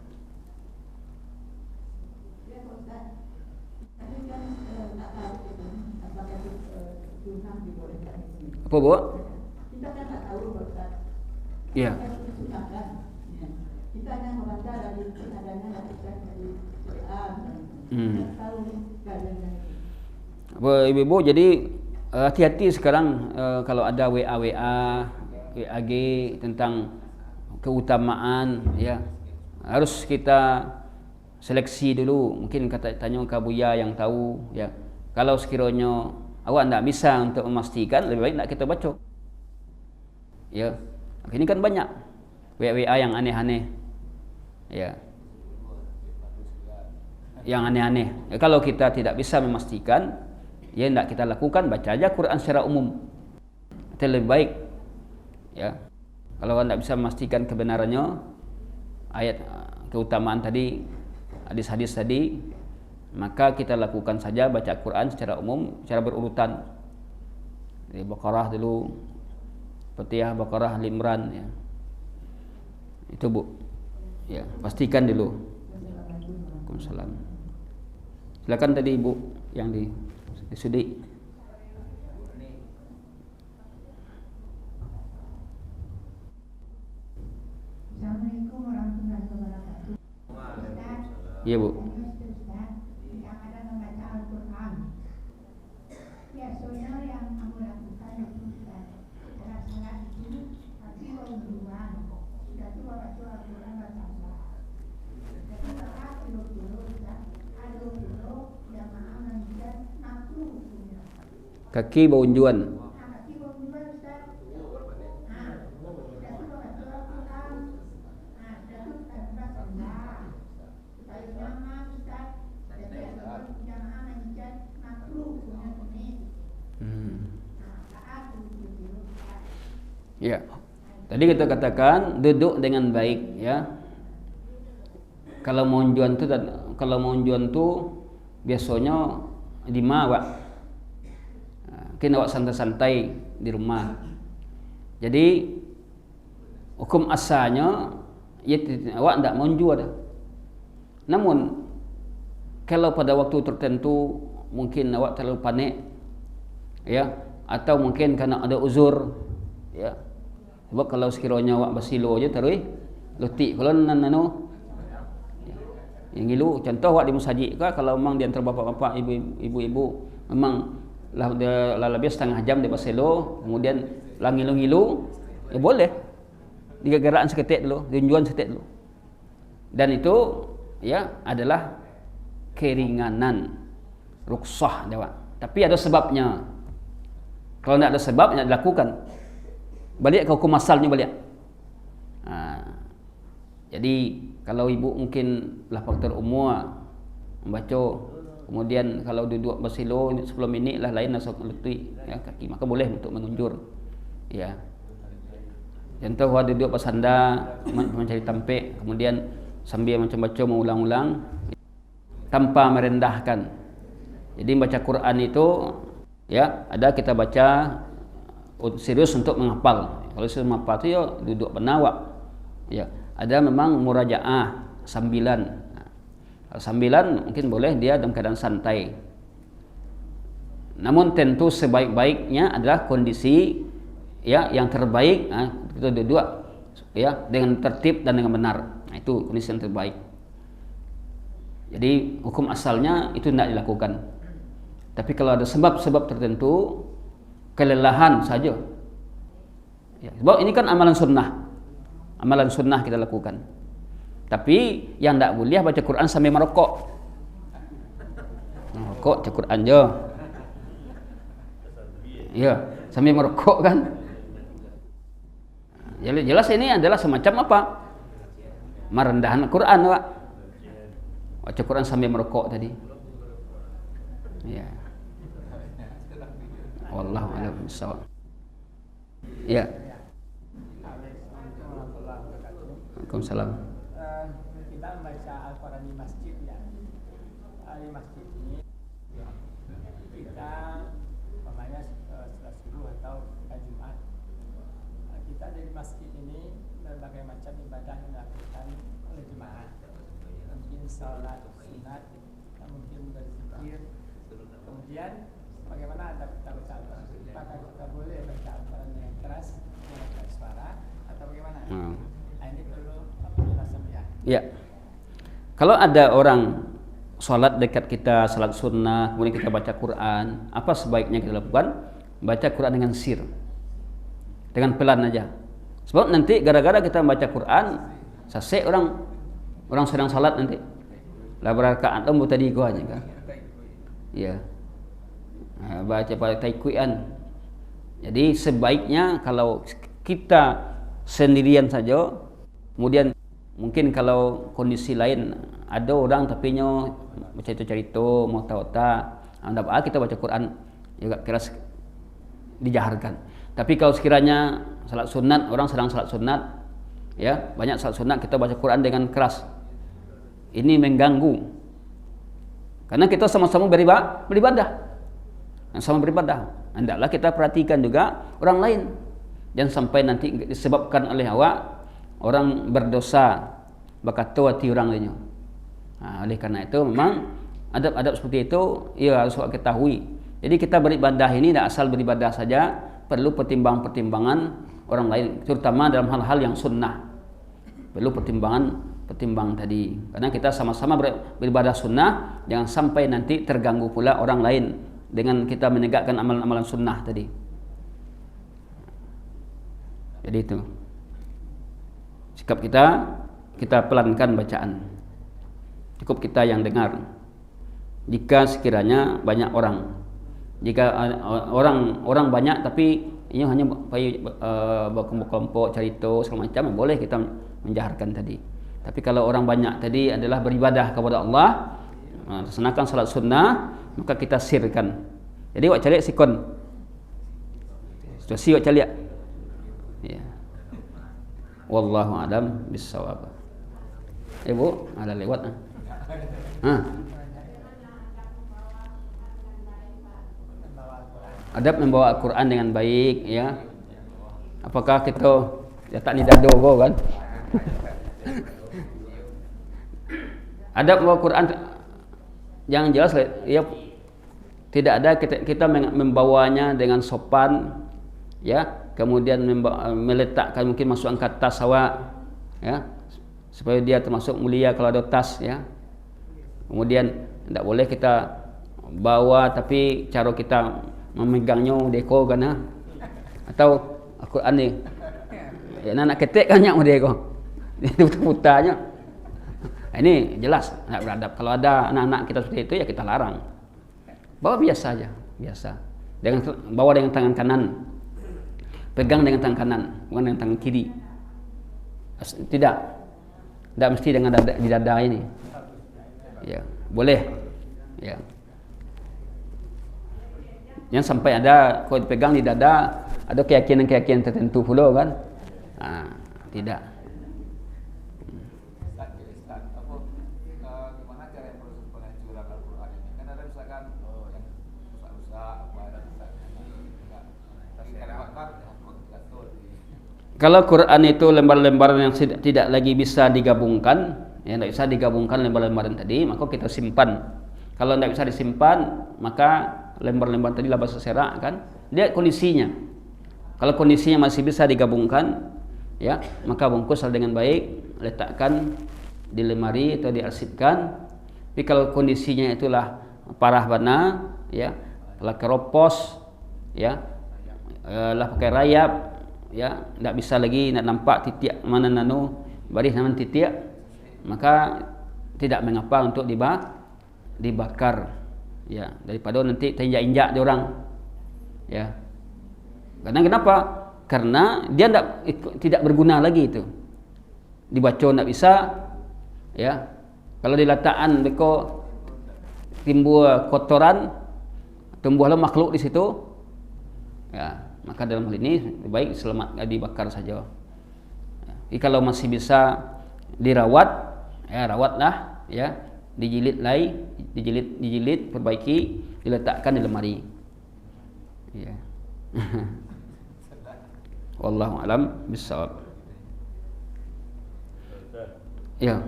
Apa bu? Kita kan tak tahu Ustaz. Iya. Kita hanya membaca dari adanya dari Quran. Tahu keadaannya. Apa ibu-ibu, jadi hati-hati sekarang kalau ada WA-WAG tentang keutamaan, ya harus kita seleksi dulu. Mungkin tanya ke Buya yang tahu, ya. Kalau sekiranya awak tidak bisa untuk memastikan, lebih baik tidak kita baca. Ya, ini kan banyak WA yang aneh-aneh, ya, yang aneh-aneh. Ya, kalau kita tidak bisa memastikan, ya tidak kita lakukan, baca aja Quran secara umum. Itu lebih baik. Ya, kalau tidak bisa memastikan kebenarannya, ayat keutamaan tadi, hadis-hadis tadi, maka kita lakukan saja baca Quran secara umum, secara berurutan. Dari Baqarah dulu, Fatihah, Baqarah, Ali Imran, ya. Itu bu, ya pastikan dulu. Waalaikumsalam. Silakan tadi ibu yang disudi. Assalamualaikum warahmatullahi wabarakatuh. Iya bu. Biasanya yang kamu lakukan itu salat itu tapi wudhuan sudah tua baca Al-Quran baca. Jadi saat dulu ada jamaah menjadi nafsu hukumnya. Kaki beunjuan. Kaki beunjuan Ustaz. Sudah tua baca Al-Quran. Sudah tua baca Allah. Supaya nyaman Ustaz. Jadi ada jamaah menjadi nafsu hukumnya ini. Ya. Tadi kita katakan duduk dengan baik, ya. Kalau monjuan tu biasanya di awak. Mungkin awak santai-santai di rumah. Jadi hukum asalnya ya awak tidak monjuan. Namun kalau pada waktu tertentu mungkin awak terlalu panik, ya, atau mungkin karena ada uzur, ya. Sebab kalau sekiranya awak bersilo aja terus lutik kalau nano yang ngilu, contoh awak di masjid ke, kalau memang di antara bapak-bapak, ibu-ibu memang lah lebih setengah jam di bersilo, kemudian lah ngilu-ngilu, ya boleh digegeraan seketik dulu, tunjuan seketik dulu. Dan itu ya adalah keringanan, ruksah jawab. Tapi ada sebabnya. Kalau tidak ada sebab, tidak dilakukan. Balik ke hukum asalnya balik. Jadi kalau ibu mungkin lah faktor umur membaca, kemudian kalau duduk bersilo 10 minit lah lain nasab letui, ya, kaki, maka boleh untuk menunjur. Ya. Contoh awak duduk bersandar mencari tampik, kemudian sambil macam baca mengulang-ulang tanpa merendahkan. Jadi baca Quran itu ya ada kita baca serius untuk menghafal. Kalau serius menghafal itu ya duduk penawak. Ya, ada memang murajaah sambilan. Nah, sambilan mungkin boleh dia dalam keadaan santai. Namun tentu sebaik-baiknya adalah kondisi ya yang terbaik, kita duduk ya dengan tertib dan dengan benar. Nah, itu kondisi yang terbaik. Jadi hukum asalnya itu tidak dilakukan. Tapi kalau ada sebab-sebab tertentu, kelelahan saja. Ya, sebab ini kan amalan sunnah. Amalan sunnah kita lakukan. Tapi yang tidak boleh baca Quran sambil merokok. Merokok baca Quran je. Ya, sambil merokok kan. Jelas ini adalah semacam apa? Merendahkan Quran, Pak. Baca Quran sambil merokok tadi. Ya. Wallahu a'lam bishawab. Ya. Waalaikumsalam. Kita membaca Al-Quran di masjid ya. Di masjid ini kita umpamanya setelah subuh atau Jumat. Kita dari masjid ini berbagai macam ibadah yang dilakukan oleh jemaah. Mungkin salat sunat, mungkin berzikir. Kemudian bagaimana adab kita baca Al-Quran? Apakah kita boleh baca Al-Quran dengan keras, dengan suara, atau bagaimana? Ini perlu penjelasan ya. Ya. Kalau ada orang sholat dekat kita, sholat sunnah, kemudian kita baca Quran, apa sebaiknya kita lakukan? Baca Quran dengan sir, dengan pelan aja. Sebab nanti gara-gara kita baca Quran, selesai orang sedang sholat nanti. Lah berakaat umbu tadi gua aja kan. Ya. Baca pada taikuan. Jadi sebaiknya kalau kita sendirian saja, kemudian mungkin kalau kondisi lain ada orang tapi nyo cerita-cerita mau tahu kita baca Quran juga keras dijaharkan. Tapi kalau sekiranya salat sunat, orang sedang salat sunat, ya banyak salat sunat kita baca Quran dengan keras, ini mengganggu. Karena kita sama-sama beribadah. Sama beribadah. Hendaklah kita perhatikan juga orang lain. Jangan sampai nanti disebabkan oleh awak orang berdosa berkata hati orang lainnya. Oleh karena itu memang adab-adab seperti itu ia harus ketahui. Jadi kita beribadah ini tidak asal beribadah saja, perlu pertimbangan orang lain, terutama dalam hal-hal yang sunnah. Perlu pertimbangan tadi. Karena kita sama-sama beribadah sunnah, jangan sampai nanti terganggu pula orang lain dengan kita menegakkan amalan-amalan sunnah tadi. Jadi itu sikap kita pelankan bacaan. Cukup kita yang dengar. Jika sekiranya banyak orang, jika orang banyak tapi ini hanya berkelompok cerita segala macam, boleh kita menjaharkan tadi. Tapi kalau orang banyak tadi adalah beribadah kepada Allah, laksanakan salat sunnah, maka kita sirkan. Jadi wak cari sikon. Situasi wak cari. Ya. Wallahu a'lam bissawab. Bu, ada lewat. Adab membawa Al-Quran dengan baik, ya. Apakah kita tak ni dado kan? Adab membawa Quran yang jelas ya, tidak ada kita membawanya dengan sopan, ya, kemudian meletakkan mungkin masukkan tas awak, ya, supaya dia termasuk mulia kalau ada tas, ya. Kemudian tidak boleh kita bawa tapi cara kita memegangnya deko kana atau Al-Quran ni ya nak ketek kan nyak deko itu putanya. Ini jelas nak beradab. Kalau ada anak-anak kita seperti itu ya kita larang. Bawa biasa aja, biasa. Bawa dengan tangan kanan. Pegang dengan tangan kanan, bukan dengan tangan kiri. Tidak mesti dengan di dada ini. Ya, boleh. Ya. Yang sampai ada kalau dipegang di dada ada keyakinan tertentu pula kan? Tidak. Gimana cara yang proses pengancuran Al-Quran ini? Kan ada misalkan Kalau Quran itu lembar-lembaran yang tidak lagi bisa digabungkan, ya tidak bisa digabungkan lembar-lembaran tadi, maka kita simpan. Kalau tidak bisa disimpan, maka lembar-lembar tadi lah bahasa serak kan. Lihat kondisinya. Kalau kondisinya masih bisa digabungkan, ya maka bungkuslah dengan baik, letakkan di lemari atau diarsipkan. Tapi kalau kondisinya itulah parah bana, ya, lah keropos, ya, lah pakai rayap, ya, tidak bisa lagi nak nampak titik mana nano baris nama titik, maka tidak mengapa untuk dibakar, ya, daripada nanti terinjak-injak dia orang, ya. Karena kenapa? Karena dia tidak berguna lagi itu, dibaca tidak bisa, ya. Kalau diletakkan beko timbul kotoran, tumbuhlah makhluk di situ, ya, maka dalam hal ini lebih baik selamat dibakar saja. Jadi kalau masih bisa dirawat, ya rawatlah, ya, dijilid, perbaiki, diletakkan di lemari. Ya. Wallahu alam bissawab. Ya.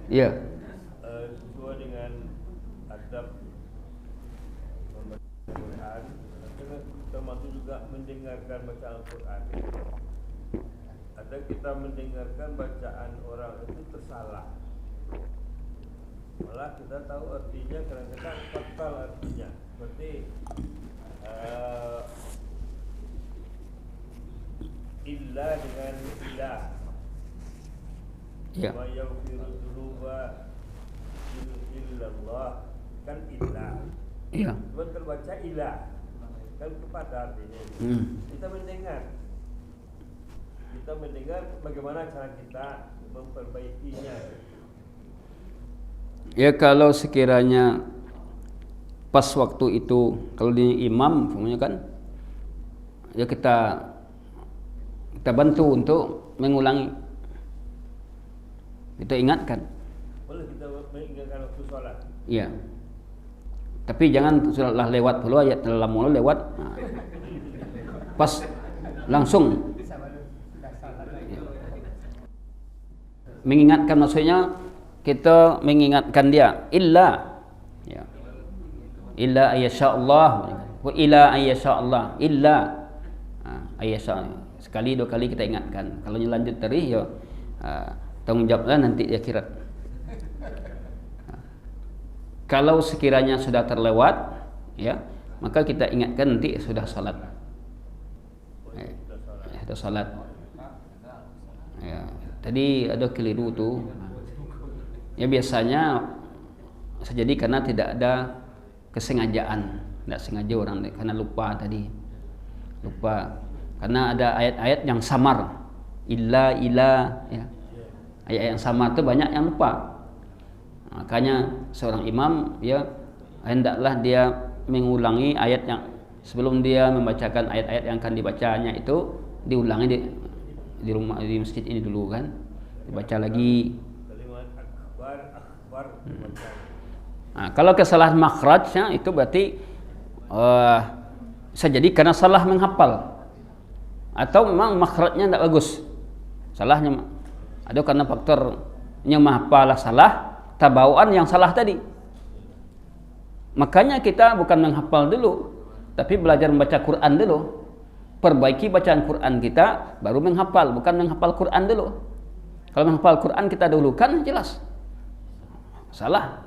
Ya. Sesuai dengan adab membaca Quran, termasuk juga mendengarkan bacaan Al-Quran. Ada kita mendengarkan bacaan orang itu tersalah, malah kita tahu artinya, kadang-kadang fatal artinya. Seperti illa dengan ilah, Ya. wa yaghfiru dzunuba illallah, kan ilah. Ya. Cuma terbaca ilah, kan kepada artinya. Kita mendengar bagaimana cara kita memperbaikinya. Ya kalau sekiranya pas waktu itu, kalau di imam semuanya kan, ya kita bantu untuk mengulangi, kita ingatkan. Boleh kita mengingatkan waktu sholat. Iya. Tapi jangan sudah lewat dulu, ayat dalam mulu lewat, nah, pas langsung. Ya. Mengingatkan maksudnya kita mengingatkan dia illa, ya, illa ayyasha Allah, wa ila ayyasha Allah, illa ayyasha, sekali dua kali kita ingatkan. Kalau lanjut terus ya tanggung jawablah nanti di akhirat. Kalau sekiranya sudah terlewat, ya, maka kita ingatkan nanti sudah salat. Sudah salat. Ya, tadi ada keliru tuh. Ya biasanya terjadi karena tidak ada kesengajaan, tidak sengaja orang karena lupa tadi, lupa karena ada ayat-ayat yang samar, illa, ya, ayat yang samar itu banyak yang lupa. Makanya seorang imam, ya, hendaklah dia mengulangi ayat yang sebelum dia membacakan ayat-ayat yang akan dibacanya itu, diulangi di rumah, di masjid ini dulu kan, dibaca lagi. Nah, kalau kesalahan makhrajnya itu berarti bisa jadi karena salah menghafal, atau memang makhrajnya tidak bagus, salahnya ada karena faktornya menghafalah salah, tabawaan yang salah tadi. Makanya kita bukan menghafal dulu, tapi belajar membaca Quran dulu, perbaiki bacaan Quran kita, baru menghafal, bukan menghafal Quran dulu. Kalau menghafal Quran kita dahulukan, jelas salah.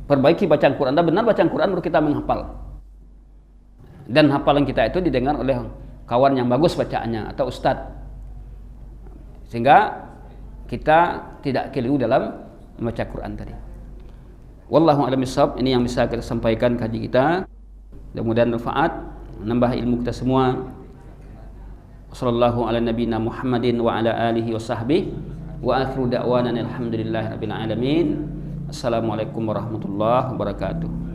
Perbaiki bacaan Quran, dan benar bacaan Quran baru kita menghafal. Dan hafalan kita itu didengar oleh kawan yang bagus bacaannya atau ustadz, sehingga kita tidak keliru dalam membaca Quran tadi. Wallahu a'lam bishawab. Ini yang bisa kita sampaikan kaji kita. Mudah-mudahan manfaat, menambah ilmu kita semua. Sallallahu ala nabiyina Muhammadin wa ala alihi wa sahbihi wa akhiru da'wana alhamdulillahi rabbil alamin. Assalamualaikum warahmatullahi wabarakatuh.